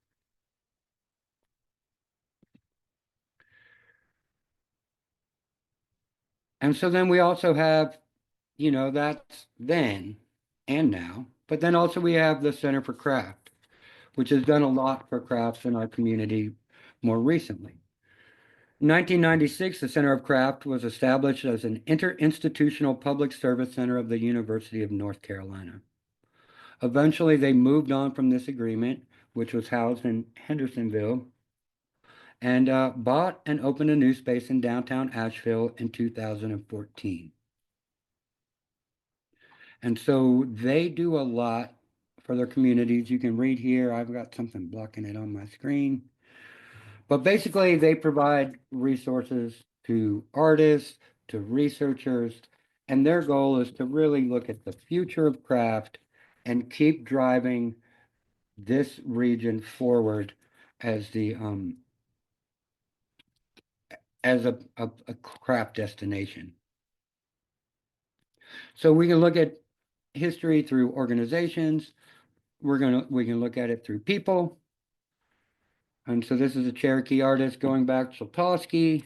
And so then we also have, that's then and now, but then also we have the Center for Craft, which has done a lot for crafts in our community more recently. In 1996, the Center of Craft was established as an interinstitutional public service center of the University of North Carolina. Eventually, they moved on from this agreement, which was housed in Hendersonville, and bought and opened a new space in downtown Asheville in 2014. And so they do a lot for their communities. You can read here, I've got something blocking it on my screen. But basically, they provide resources to artists, to researchers, and their goal is to really look at the future of craft and keep driving this region forward as the as a craft destination. So we can look at history through organizations. We can look at it through people. And so this is a Cherokee artist going back to Soltowski.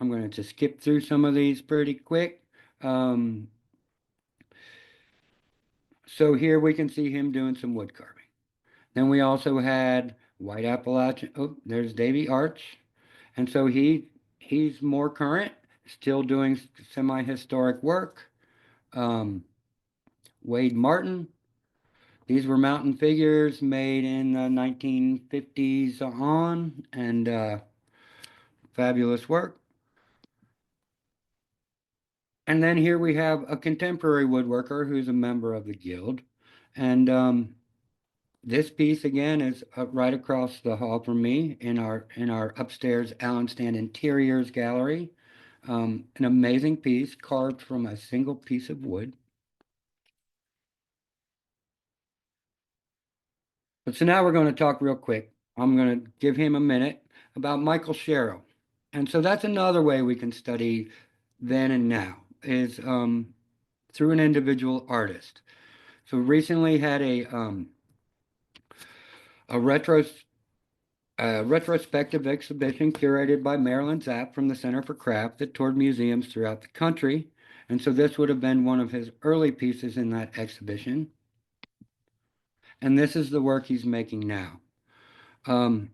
I'm going to just skip through some of these pretty quick. So here we can see him doing some wood carving. Then we also had White Appalachian. Oh, there's Davy Arch. And so he's more current, still doing semi-historic work. Wade Martin. These were mountain figures made in the 1950s on, and fabulous work. And then here we have a contemporary woodworker who's a member of the guild. And this piece again is right across the hall from me in our upstairs Allen Stand Interiors Gallery. An amazing piece carved from a single piece of wood. But so now we're going to talk real quick. I'm going to give him a minute about Michael Sherrill. And so that's another way we can study then and now, is through an individual artist. So recently had a retrospective exhibition curated by Marilyn Zapp from the Center for Craft that toured museums throughout the country. And so this would have been one of his early pieces in that exhibition. And this is the work he's making now. And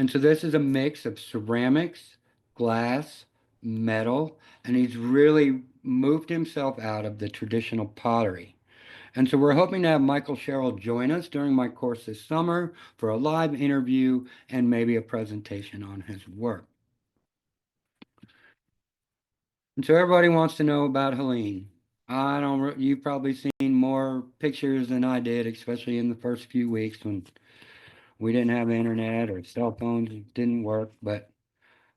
so this is a mix of ceramics, glass, metal, and he's really moved himself out of the traditional pottery. And so we're hoping to have Michael Sherrill join us during my course this summer for a live interview and maybe a presentation on his work. And so everybody wants to know about Helene. I don't, you've probably seen more pictures than I did, especially in the first few weeks when we didn't have internet or cell phones didn't work. But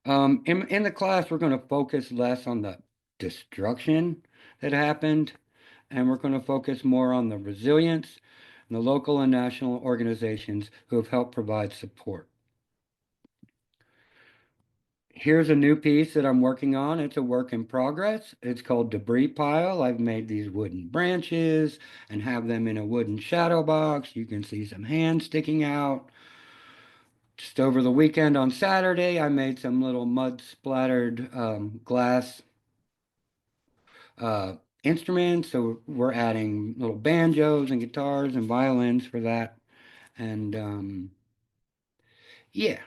in the class, we're going to focus less on the destruction that happened, and we're going to focus more on the resilience and the local and national organizations who have helped provide support. Here's a new piece that I'm working on. It's a work in progress. It's called Debris Pile. I've made these wooden branches and have them in a wooden shadow box. You can see some hands sticking out. Just over the weekend on Saturday, I made some little mud splattered glass uh, instruments. So we're adding little banjos and guitars and violins for that. And yeah.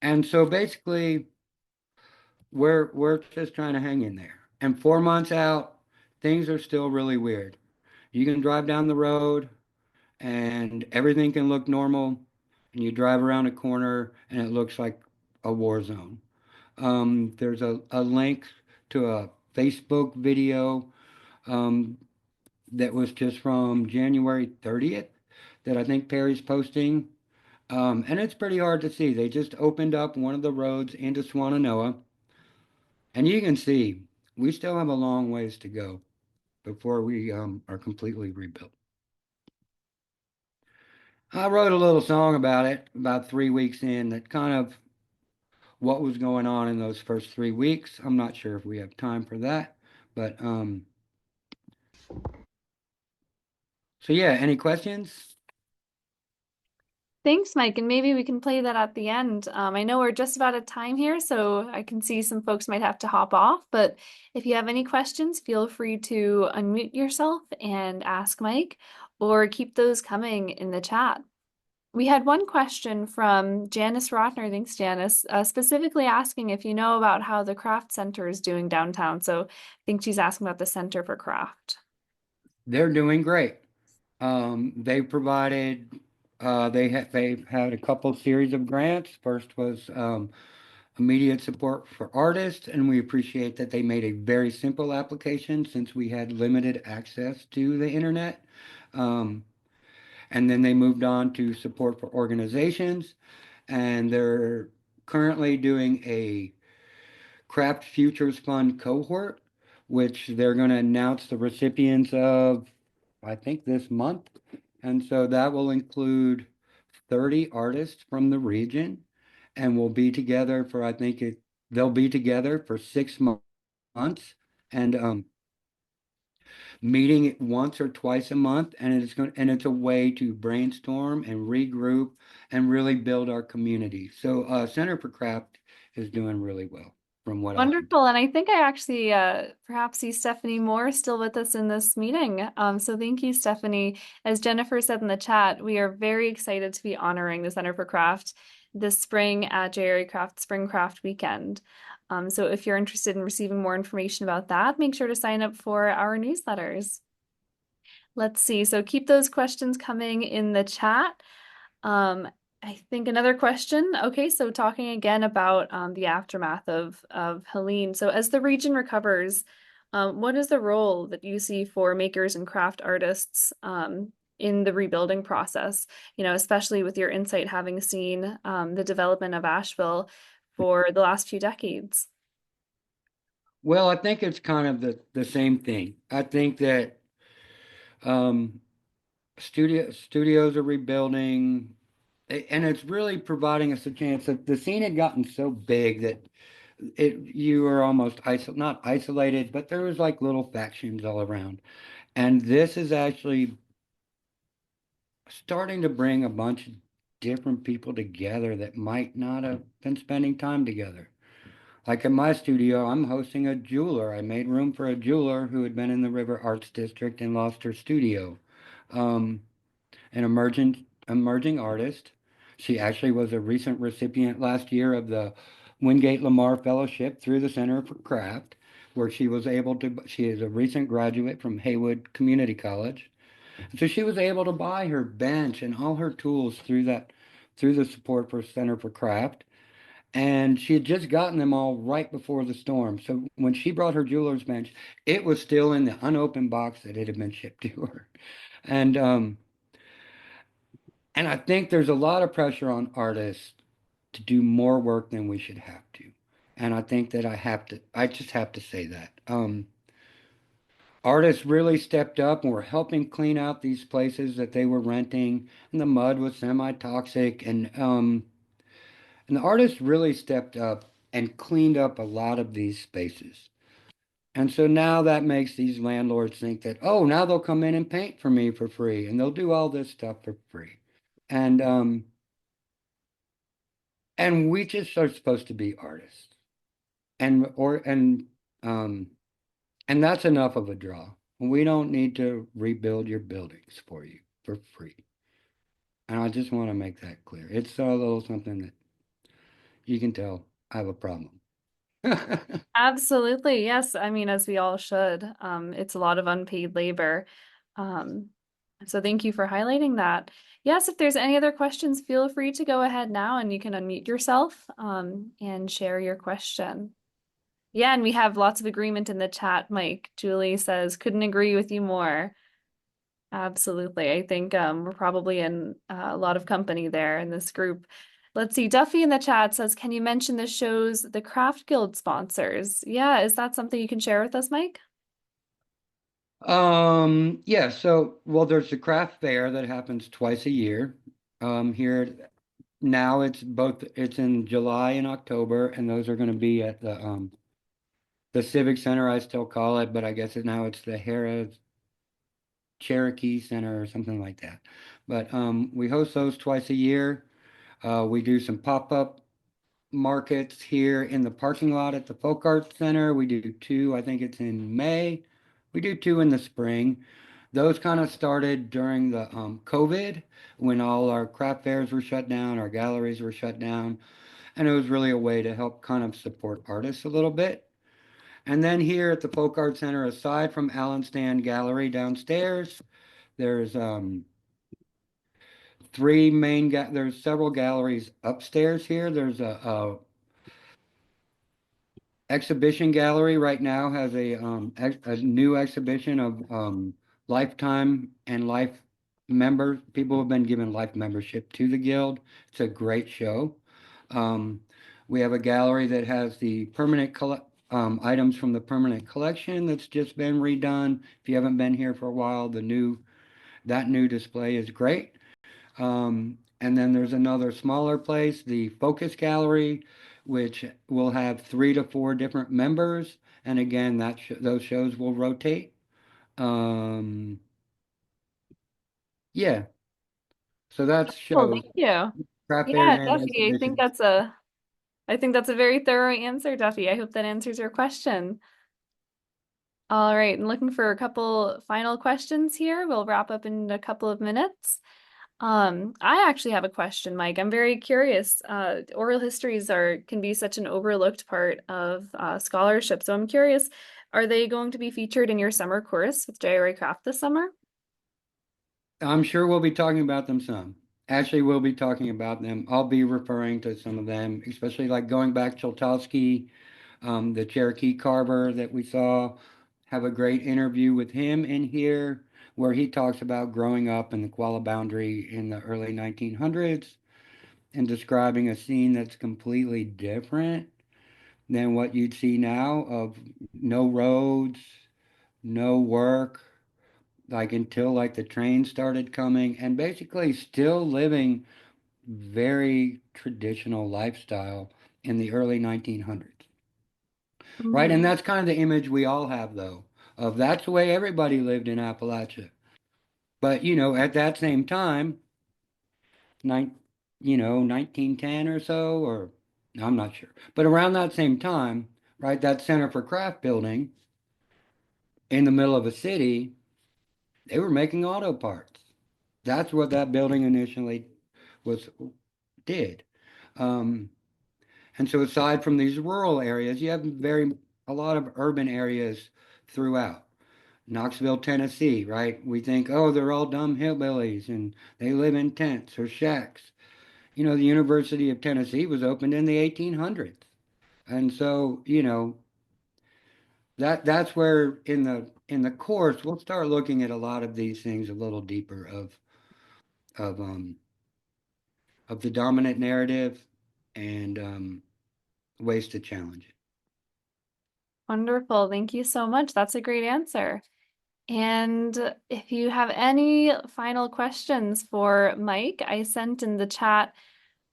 And so basically, we're just trying to hang in there. And 4 months out, things are still really weird. You can drive down the road and everything can look normal, and you drive around a corner and it looks like a war zone. There's a link to a Facebook video um, that was just from January 30th that I think Perry's posting. And it's pretty hard to see. They just opened up one of the roads into Swananoa. And you can see we still have a long ways to go before we are completely rebuilt. I wrote a little song about it about 3 weeks in, that kind of what was going on in those first 3 weeks. I'm not sure if we have time for that, but so yeah, any questions? Thanks, Mike. And maybe we can play that at the end. I know we're just about at time here, so I can see some folks might have to hop off. But if you have any questions, feel free to unmute yourself and ask Mike, or keep those coming in the chat. We had one question from Janice Rotner. Thanks, Janice, specifically asking if you know about how the Craft Center is doing downtown. So I think she's asking about the Center for Craft. They're doing great. They provided, they've had a couple series of grants. First was immediate support for artists, and we appreciate that they made a very simple application since we had limited access to the internet. And then they moved on to support for organizations, and they're currently doing a Craft Futures Fund cohort, which they're going to announce the recipients of, I think, this month. And so that will include 30 artists from the region, and we'll be together for, I think they'll be together for 6 months, and meeting it once or twice a month, and it's a way to brainstorm and regroup and really build our community. So Center for Craft is doing really well from what I can. Wonderful. And I think I actually perhaps see Stephanie Moore still with us in this meeting. So thank you, Stephanie. As Jennifer said in the chat, we are very excited to be honoring the Center for Craft this spring at JRACraft Spring Craft Weekend. So if you're interested in receiving more information about that, make sure to sign up for our newsletters. Let's see. So keep those questions coming in the chat. I think another question. Okay, so talking again about the aftermath of Helene. So as the region recovers, what is the role that you see for makers and craft artists in the rebuilding process? You know, especially with your insight having seen the development of Asheville for the last few decades. Well, I think it's kind of the same thing. I think that um, studios are rebuilding, and it's really providing us a chance. That the scene had gotten so big that you were almost not isolated, but there was like little factions all around. And this is actually starting to bring a bunch of different people together that might not have been spending time together. Like in my studio, I'm hosting a jeweler. I made room for a jeweler who had been in the River Arts District and lost her studio. An emerging artist. She actually was a recent recipient last year of the Wingate Lamar Fellowship through the Center for Craft, where she was able to, she is a recent graduate from Haywood Community College. So she was able to buy her bench and all her tools through the support for Center for Craft. And she had just gotten them all right before the storm. So when she brought her jeweler's bench, it was still in the unopened box that it had been shipped to her. And and I think there's a lot of pressure on artists to do more work than we should have to. And I think that I just have to say that. Artists really stepped up and were helping clean out these places that they were renting, and the mud was semi-toxic, and the artists really stepped up and cleaned up a lot of these spaces. And so now that makes these landlords think that, oh, now they'll come in and paint for me for free, and they'll do all this stuff for free. And and we just are supposed to be artists. And or and that's enough of a draw. We don't need to rebuild your buildings for you for free. And I just want to make that clear. It's a little something that you can tell I have a problem. Absolutely. Yes. I mean, as we all should. It's a lot of unpaid labor. Um, so thank you for highlighting that. Yes, if there's any other questions, feel free to go ahead now and you can unmute yourself and share your question. Yeah, and we have lots of agreement in the chat, Mike. Julie says, couldn't agree with you more. Absolutely. I think we're probably in a lot of company there in this group. Let's see. Duffy in the chat says, can you mention the shows the Craft Guild sponsors? Yeah, is that something you can share with us, Mike? Yeah, so well, there's the craft fair that happens twice a year. Here now it's in July and October, and those are going to be at the Civic Center, I still call it, but I guess now it's the Harrah's Cherokee Center or something like that. But we host those twice a year. We do some pop-up markets here in the parking lot at the Folk Arts Center. We do two, I think it's in May. We do two in the spring. Those kind of started during the COVID when all our craft fairs were shut down, our galleries were shut down, and it was really a way to help kind of support artists a little bit. And then here at the Folk Art Center, aside from Allen Stand Gallery downstairs, there's there's several galleries upstairs here. There's a exhibition gallery right now has a new exhibition of lifetime and life members. People have been given life membership to the guild. It's a great show. Um, we have a gallery that has the items from the permanent collection that's just been redone. If you haven't been here for a while, that new display is great. And then there's another smaller place, the Focus Gallery, which will have 3 to 4 different members. And again, those shows will rotate. Um, yeah, so that's Well, shows, thank you. craft fairs Yeah, and Duffy, exhibitions. I think that's a very thorough answer, Duffy. I hope that answers your question. All right, and looking for a couple final questions here. We'll wrap up in a couple of minutes. I actually have a question, Mike. I'm very curious. Oral histories can be such an overlooked part of scholarship. So I'm curious, are they going to be featured in your summer course with JRACraft this summer? I'm sure we'll be talking about them some. Actually, we'll be talking about them. I'll be referring to some of them, especially like going back Chiltowski, the Cherokee carver that we saw. Have a great interview with him in here where he talks about growing up in the Qualla Boundary in the early 1900s and describing a scene that's completely different than what you'd see now of no roads, no work, like until like the train started coming and basically still living very traditional lifestyle in the early 1900s. Right? And Mhm. that's kind of the image we all have though, of that's the way everybody lived in Appalachia. But at that same time, nine, 1910 or so, or I'm not sure, but around that same time, right, that Center for Craft building in the middle of a city, they were making auto parts. That's what that building initially was did. Um, and so aside from these rural areas, you have a lot of urban areas throughout. Knoxville, Tennessee, right? We think, oh, they're all dumb hillbillies and they live in tents or shacks. You know, the University of Tennessee was opened in the 1800s. And so, you know, that's where in the course we'll start looking at a lot of these things a little deeper of um of the dominant narrative and ways to challenge it. Wonderful. Thank you so much. That's a great answer. And if you have any final questions for Mike, I sent in the chat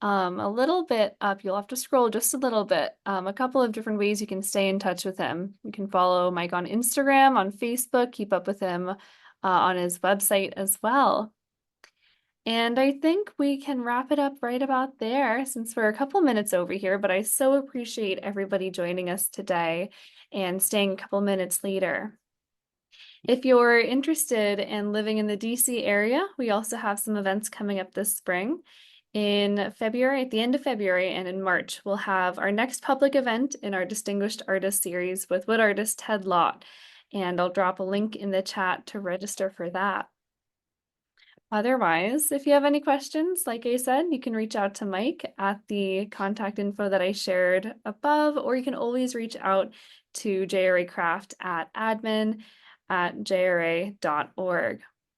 a little bit up. You'll have to scroll just a little bit. A couple of different ways you can stay in touch with him. You can follow Mike on Instagram, on Facebook, keep up with him on his website as well. And I think we can wrap it up right about there since we're a couple minutes over here, but I so appreciate everybody joining us today and staying a couple minutes later. If you're interested in living in the DC area, we also have some events coming up this spring. In February, at the end of February, and in March, we'll have our next public event in our Distinguished Artist Series with wood artist Ted Lott, and I'll drop a link in the chat to register for that. Otherwise, if you have any questions, like I said, you can reach out to Mike at the contact info that I shared above, or you can always reach out to JRACraft at admin@jra.org.